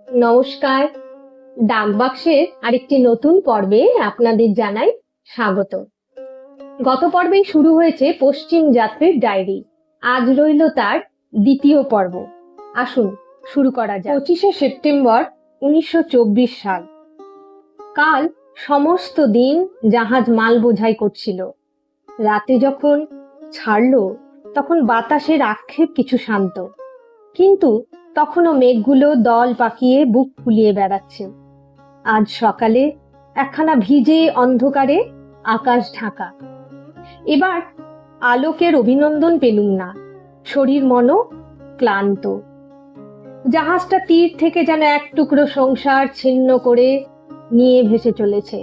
নমস্কার। ডাকবাক্সের আরেকটি নতুন পর্বে আপনাদের জানাই স্বাগত। গত পর্বেই শুরু হয়েছে পশ্চিম যাত্রীর ডায়েরি। আজ রইল তার দ্বিতীয় পর্ব। আসুন শুরু করা যাক। 25শে সেপ্টেম্বর 1924 সাল। কাল সমস্ত দিন জাহাজ মাল বোঝাই করছিল। রাতে যখন ছাড়লো তখন বাতাসের আক্ষেপ কিছু শান্ত, কিন্তু তখনও মেঘগুলো দল পাকিয়ে বুক ফুলিয়ে বেড়াচ্ছে। আজ সকালে একখানা ভিজে অন্ধকারে আকাশ ঢাকা। এবার আলোকের অভিনন্দন পেলুম না, শরীর মনও ক্লান্ত। জাহাজটা তীর থেকে যেন এক টুকরো সংসার ছিন্ন করে নিয়ে ভেসে চলেছে।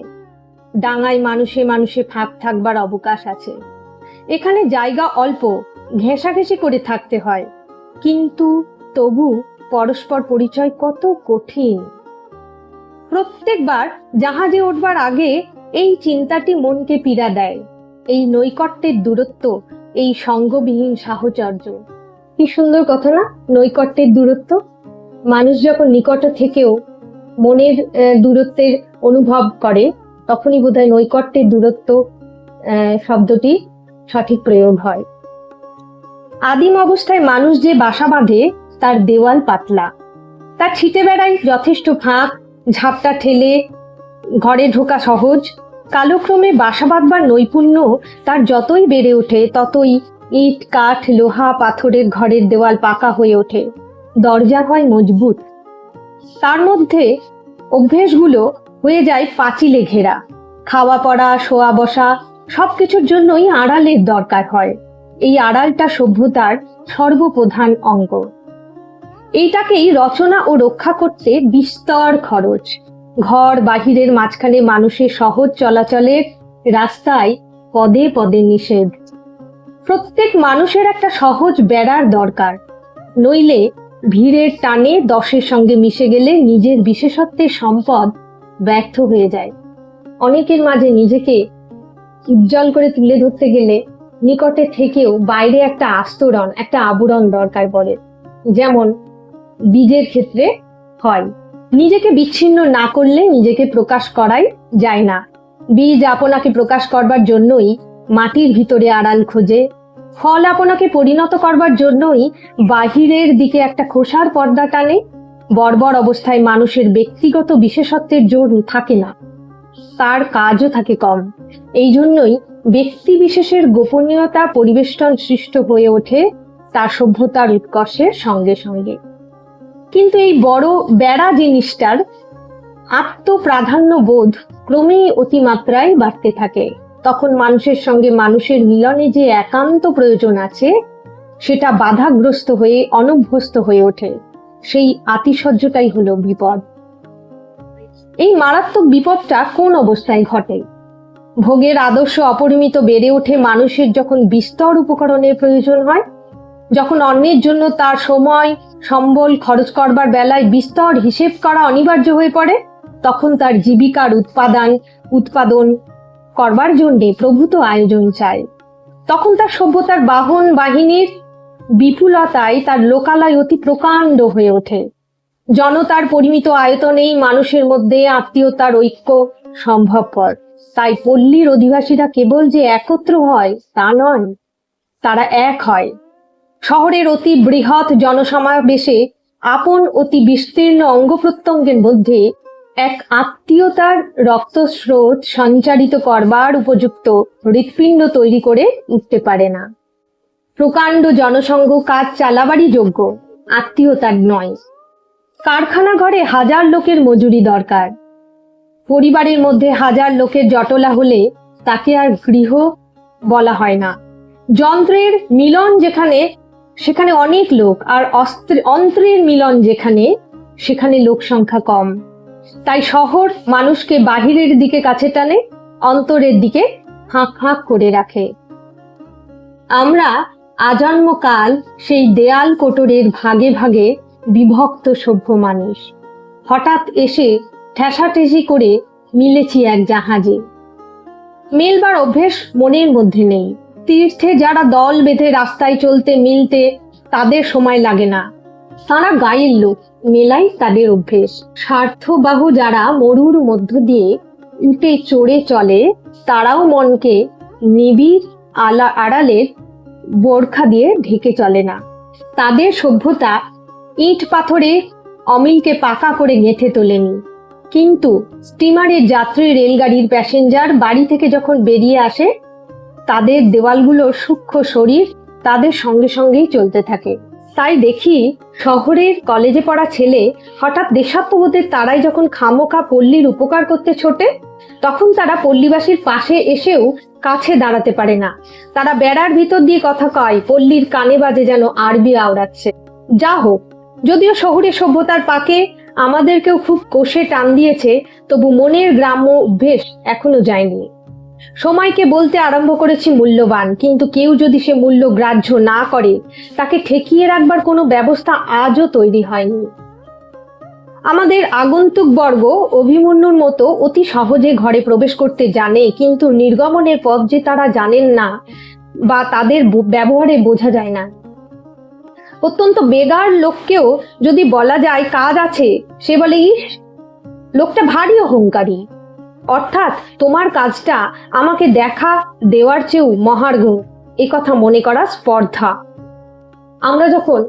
ডাঙায় মানুষে মানুষে ফাঁক থাকবার অবকাশ আছে। এখানে জায়গা অল্প, ঘেঁষাঘেঁষি করে থাকতে হয়, কিন্তু তবু পরস্পর পরিচয় কত কঠিন। প্রত্যেকবার জাহাজে উঠবার আগে এই চিন্তাটি মনকে পীড়া দেয়। এই নৈকট্যের দূরত্ব, এই সঙ্গবিহীন সাহচর্য। কি সুন্দর কথা না, নৈকট্যের দূরত্ব। মানুষ যখন নিকট থেকেও মনের দূরত্বের অনুভব করে, তখনই বোধহয় নৈকট্যের দূরত্ব শব্দটি সঠিক প্রয়োগ হয়। আদিম অবস্থায় মানুষ যে বাসা বাঁধে তার দেওয়াল পাতলা, তার ছিটে বেড়ায় যথেষ্ট ফাঁক, ঝাপটা ঠেলে ঘরে ঢোকা সহজ। কালক্রমে বাসা বাঁধবার নৈপুণ্য তার যতই বেড়ে ওঠে, ততই ইট কাঠ লোহা পাথরের ঘরের দেওয়াল পাকা হয়ে ওঠে, দরজা হয় মজবুত। তার মধ্যে অভ্যেসগুলো হয়ে যায় পাঁচিলে ঘেরা। খাওয়া পড়া শোয়া বসা সবকিছুর জন্যই আড়ালের দরকার হয়। এই আড়ালটা সভ্যতার সর্বপ্রধান অঙ্গ। এইটাকেই রচনা ও রক্ষা করতে বিস্তর খরচ। ঘর বাহিরের মাঝখানে মানুষের সহজ চলাচলের রাস্তায় পদে পদে নিষেধ। প্রত্যেক মানুষের একটা সহজ বেড়ার দরকার, নইলে ভিড়ের টানে দশের সঙ্গে মিশে গেলে নিজের বিশেষত্বের সম্পদ ব্যর্থ হয়ে যায়। অনেকের মাঝে নিজেকে উজ্জ্বল করে তুলে ধরতে গেলে নিকটে থেকেও বাইরে একটা আস্তরণ, একটা আবরণ দরকার পড়ে। যেমন বীজের ক্ষেত্রে হয়, নিজেকে বিচ্ছিন্ন না করলে নিজেকে প্রকাশ করাই যায় না। বীজ আপনাকে প্রকাশ করবার জন্যই মাটির ভিতরে আড়াল খোঁজে। ফল আপনাকে পরিণত করবার জন্যই বাহিরের দিকে একটা খোসার পর্দা টানে। বর্বর অবস্থায় মানুষের ব্যক্তিগত বিশেষত্বের জোর থাকে না, তার কাজও থাকে কম। এই জন্যই ব্যক্তি বিশেষের গোপনীয়তা পরিবেষ্টন সৃষ্ট হয়ে ওঠে তার সভ্যতার উৎকর্ষের সঙ্গে সঙ্গে। কিন্তু এই বড় বেড়া জিনিসটার আত্মপ্রাধান্য বোধ ক্রমেই অতিমাত্রায় বাড়তে থাকে। তখন মানুষের সঙ্গে মানুষের মিলনে যে একান্ত প্রয়োজন আছে, সেটা বাধাগ্রস্ত হয়ে অনভ্যস্ত হয়ে ওঠে। সেই আতিশয্যটাই হলো বিপদ। এই মারাত্মক বিপদটা কোন অবস্থায় ঘটে? ভোগের আদর্শ অপরিমিত বেড়ে ওঠে মানুষের যখন বিস্তর উপকরণের প্রয়োজন হয়, যখন অন্যের জন্য তার সময় সম্বল খরচ করবার বেলায় বিস্তর হিসেব করা অনিবার্য হয়ে পড়ে, তখন তার জীবিকার উৎপাদন করবার জন্য প্রভূত আয়োজন চায়। তখন তার সভ্যতার বাহন বাহিনীর বিপুলতায় তার লোকালয় অতি প্রকাণ্ড হয়ে ওঠে। জনতার পরিমিত আয়তনেই মানুষের মধ্যে আত্মীয়তার ঐক্য সম্ভবপর। তাই পল্লীর অধিবাসীরা কেবল যে একত্র হয় তা নয়, তারা এক হয়। শহরের অতি বৃহৎ জনসমাবেশে আপন অতি বিস্তীর্ণ অঙ্গ প্রত্যঙ্গের মধ্যে এক আত্মীয়তার রক্তস্রোত সঞ্চারিত করবার উপযুক্ত হৃৎপিণ্ড তৈরি করে উঠতে পারে না। প্রকাণ্ড জনসংঘ কাজ চালাবারই যোগ্য, আত্মীয়তার নয়। কারখানা ঘরে হাজার লোকের মজুরি দরকার। পরিবারের মধ্যে হাজার লোকের জটলা হলে তাকে আর গৃহ বলা হয় না। যন্ত্রের মিলন যেখানে সেখানে অনেক লোক, আর অন্ত্রের মিলন যেখানে সেখানে লোক সংখ্যা কম। তাই শহর মানুষকে বাহিরের দিকে কাছে টানে, অন্তরের দিকে ফাঁক ফাঁক করে রাখে। আমরা আজন্মকাল সেই দেয়াল কোটরের ভাগে ভাগে বিভক্ত সভ্য মানুষ। হঠাৎ এসে ঠেসাঠেসি করে মিলেছি এক জাহাজে। মেলবার অভ্যেস মনের মধ্যে নেই। তীর্থে যারা দল বেঁধে রাস্তায় চলতে মিলতে, তাদের সময় লাগে না। তারা গায়ের লোক, মেলাই তাদের অভ্যেস। স্বার্থবাহু যারা মরুর মধ্য দিয়ে উঠে চড়ে চলে, তারাও মনকে নিবিড় আড়ালের বোরখা দিয়ে ঢেকে চলে না। তাদের সভ্যতা ইট পাথরে অমিলকে পাকা করে গেঁথে তোলেনি, কিন্তু স্টিমারের যাত্রী, রেলগাড়ির প্যাসেঞ্জার বাড়ি থেকে যখন বেরিয়ে আসে, তাদের দেওয়ালগুলোর সূক্ষ্ম শরীর তাদের সঙ্গে সঙ্গেই চলতে থাকে। তাই দেখি শহরের কলেজে পড়া ছেলে হঠাৎ দেশাত্মবোধের তারাই যখন খামোখা পল্লীর উপকার করতে ছোটে, তখন তারা পল্লীবাসীর পাশে এসেও কাছে দাঁড়াতে পারে না। তারা বেড়ার ভিতর দিয়ে কথা কয়, পল্লীর কানে বাজে যেন আরবি আওড়াচ্ছে। যা হোক, যদিও শহুরে সভ্যতার পাকে আমাদেরকেও খুব কষে টান দিয়েছে, তবু মনের গ্রাম্য অভ্যেস এখনো যায়নি। সময়কে বলতে আরম্ভ করেছি মূল্যবান, কিন্তু কেউ যদি সে মূল্য গ্রাহ্য না করে, তাকে ঠেকিয়ে রাখবার কোনো ব্যবস্থা আজও তৈরি হয়নি। আমাদের আগন্তুক বর্গ অভিমন্যুর মতো অতি সহজে ঘরে প্রবেশ করতে জানে, কিন্তু নির্গমনের পথ যে তারা জানেন না বা তাদের ব্যবহারে বোঝা যায় না। অত্যন্ত বেগার লোককেও যদি বলা যায় কাজ আছে, সে বলে, ইস, লোকটা ভারী অহংকারী, অর্থাৎ তোমার কাজটা আমাকে দেখা দেওয়ার চেয়েও মহার্ঘ, এ কথা মনে করা স্পর্ধা। আমরা যখন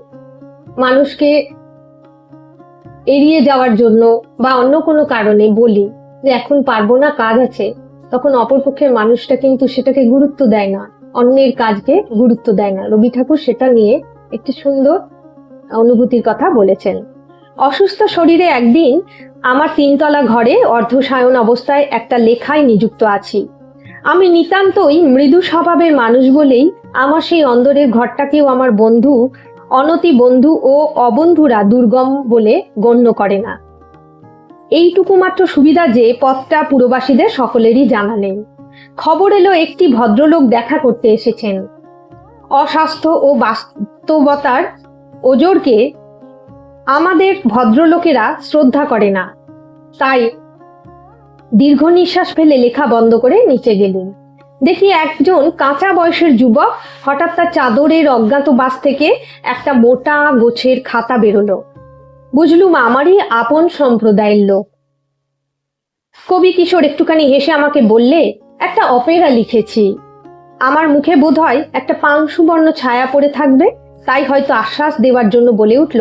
মানুষকে এড়িয়ে যাওয়ার জন্য বা অন্য কোনো কারণে বলি যে এখন পারবো না, কাজ আছে, তখন অপরপক্ষের মানুষটা কিন্তু সেটাকে গুরুত্ব দেয় না, অন্যের কাজকে গুরুত্ব দেয় না। রবি ঠাকুর সেটা নিয়ে একটি সুন্দর অনুভূতির কথা বলেছেন। অসুস্থ শরীরে একদিন আমার 3তলা ঘরে অর্ধশায়ন অবস্থায় একটা লেখায় নিযুক্ত আছি। আমি নিতান্তই মৃদু স্বভাবের মানুষ বলেই আমার সেই অন্দরের ঘরটাকেও আমার বন্ধু, অনতি বন্ধু ও অবন্ধুরা দুর্গম বলে গণ্য করে না। এইটুকু মাত্র সুবিধা যে পথটা পুরবাসীদের সকলেরই জানা নেই। খবর এলো একটি ভদ্রলোক দেখা করতে এসেছেন। অস্বাস্থ্য ও বাস্তবতার ওজোরকে আমাদের ভদ্রলোকেরা শ্রদ্ধা করে না, তাই দীর্ঘ নিঃশ্বাস ফেলে লেখা বন্ধ করে নিচে গেলেন। দেখি একজন কাঁচা বয়সের যুবক হঠাৎ তার চাদরের অজ্ঞাতবাস থেকে একটা মোটা গোছের খাতা বেরোলো। বুঝলুম আমারই আপন সম্প্রদায়ের লোক। কবি কিশোর একটুখানি হেসে আমাকে বললে, একটা অপেরা লিখেছি। আমার মুখে বোধহয় একটা পাংশুবর্ণ ছায়া পড়ে থাকবে, তাই হয়তো আশ্বাস দেওয়ার জন্য বলে উঠল,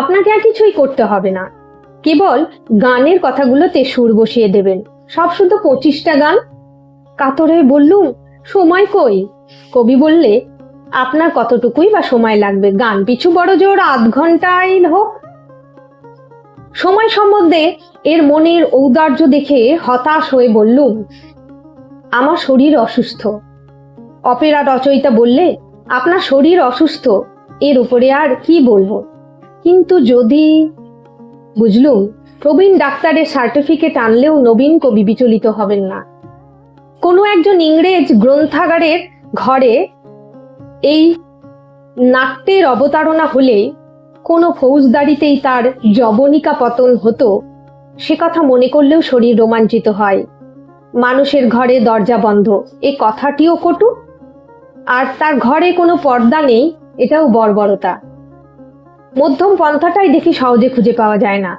আপনাকে আর কিছুই করতে হবে না, কেবল গানের কথাগুলোতে সুর বসিয়ে দেবেন। সব শুধু 25টা গান। কাতর হয়ে বললুম, সময় কই? কবি বললে, আপনার কতটুকুই বা সময় লাগবে, গান পিছু বড় জোর আধ ঘন্টাই হোক। সময় সম্বন্ধে এর মনের ঔদার্য দেখে হতাশ হয়ে বললুম, আমার শরীর অসুস্থ। অপেরা রচয়িতা বললে, আপনার শরীর অসুস্থ, এর উপরে আর কি বলবো? কিন্তু যদি, বুঝলুম প্রবীণ ডাক্তারের সার্টিফিকেট আনলেও নবীন কবি বিচলিত হবেন না। কোনো একজন ইংরেজ গ্রন্থাগারের ঘরে এই নাট্যের অবতারণা হলে কোনো ফৌজদারিতেই তার যবনিকা পতন হতো, সে কথা মনে করলেও শরীর রোমাঞ্চিত হয়। মানুষের ঘরে দরজা বন্ধ, এ কথাটিও কটু। আর তার ঘরে কোনো পর্দা নেই, এটাও বর্বরতা। মধ্যম পন্থাটাই দেখি সহজে খুঁজে পাওয়া যায় না।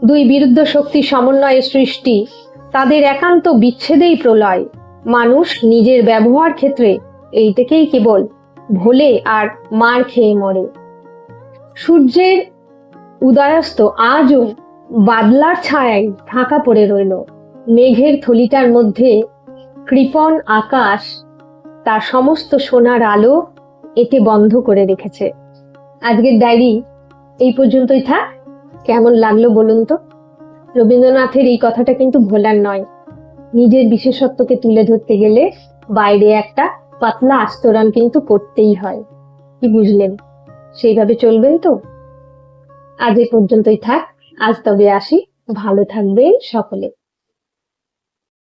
দুই বিরুদ্ধ শক্তির সমন্বয়ে সৃষ্টি, তাদের একান্ত বিচ্ছেদেই প্রলয়। মানুষ নিজের ব্যবহার ক্ষেত্রে এইটাকেই কেবল ভোলে আর মার খেয়ে মরে। সূর্যের উদয়াস্ত আজও বাদলার ছায়ায় ঢাকা পড়ে রইল। মেঘের থলিটার মধ্যে কৃপণ আকাশ তার সমস্ত সোনার আলো এতে বন্ধ করে রেখেছে। আজকের ডায়েরি এই পর্যন্তই থাক। কেমন লাগলো বলুন তো? রবীন্দ্রনাথের এই কথাটা কিন্তু ভোলার নয়। নিজের বিশেষত্বকে তুলে ধরতে গেলে বাইরে একটা পাতলা আস্তরণ কিন্তু করতেই হয়। কি বুঝলেন? সেইভাবে চলবেন তো? আজ এই পর্যন্তই থাক। আজ তবে আসি। ভালো থাকবেন সকলে।